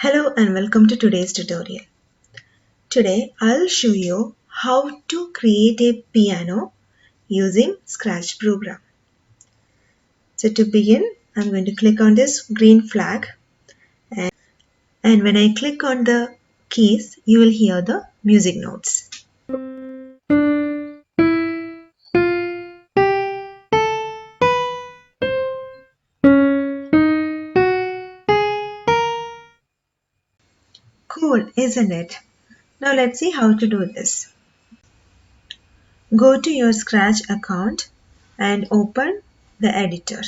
Hello and welcome to today's tutorial. Today I'll show you how to create a piano using Scratch program. So to begin, I'm going to click on this green flag and when I click on the keys, you will hear the music notes. Cool, isn't it? Now let's see how to do this. Go to your Scratch account and open the editor.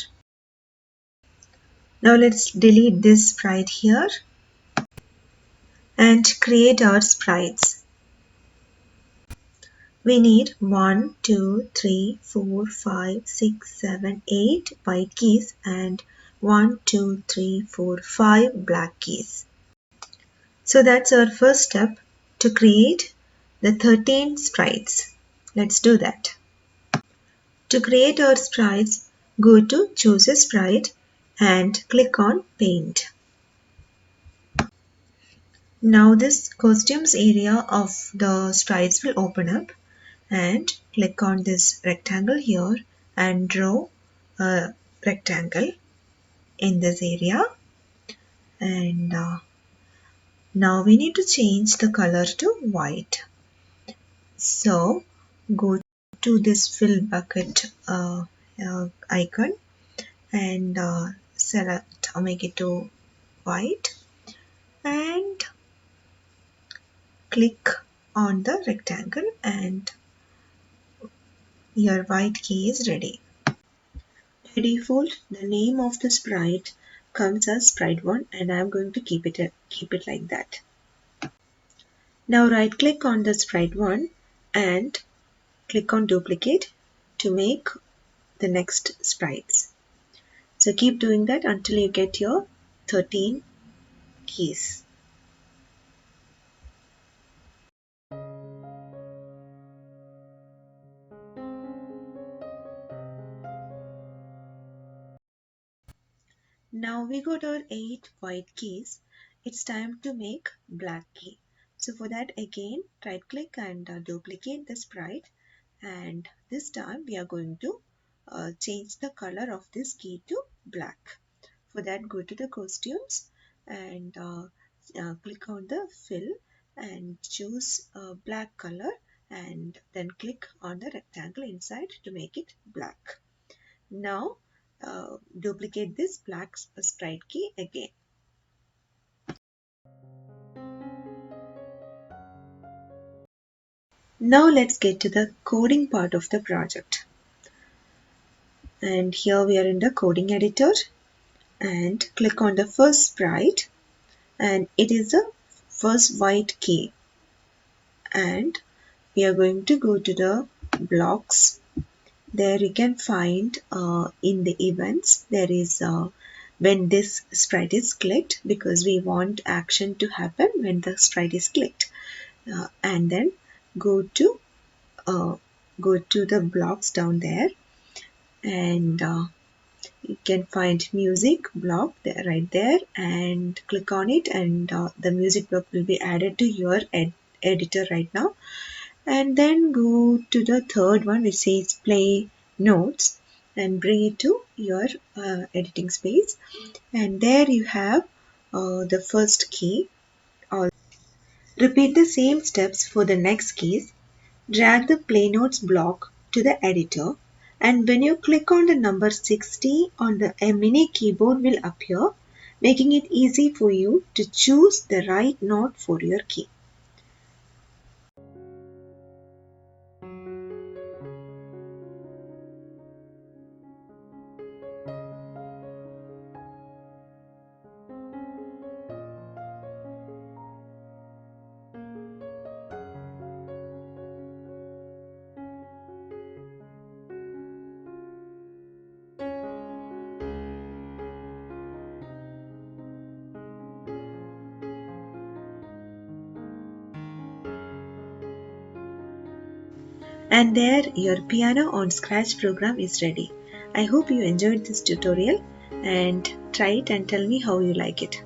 Now let's delete this sprite here and create our sprites. We need 1, 2, 3, 4, 5, 6, 7, 8 white keys and 1, 2, 3, 4, 5 black keys. So that's our first step to create the 13 sprites. Let's do that. To create our sprites, go to Choose a Sprite and click on Paint. Now this costumes area of the sprites will open up and click on this rectangle here and draw a rectangle in this area, and now we need to change the color to white. So go to this fill bucket icon and select or make it to white and click on the rectangle and your white key is ready. By default, the name of the sprite comes as sprite1 and I am going to keep it like that. Now right click on the sprite1 and click on duplicate to make the next sprites. So keep doing that until you get your 13 keys. Now we got our 8 white keys. It's time to make black key. So for that again right click and duplicate the sprite, and this time we are going to change the color of this key to black. For that go to the costumes and click on the fill and choose black color and then click on the rectangle inside to make it black. Now duplicate this black sprite key again. Now let's get to the coding part of the project. And here we are in the coding editor and click on the first sprite, and it is the first white key, and we are going to go to the blocks. There you can find in the events there is when this sprite is clicked, because we want action to happen when the sprite is clicked, and then go to the blocks down there, and you can find music block there, right there, and click on it, and the music block will be added to your editor right now. And then go to the third one which says play notes and bring it to your editing space, and there you have the first key. Repeat the same steps for the next keys. Drag the play notes block to the editor, and when you click on the number 60 on a mini keyboard will appear, making it easy for you to choose the right note for your key. And there your piano on Scratch program is ready. I hope you enjoyed this tutorial and try it and tell me how you like it.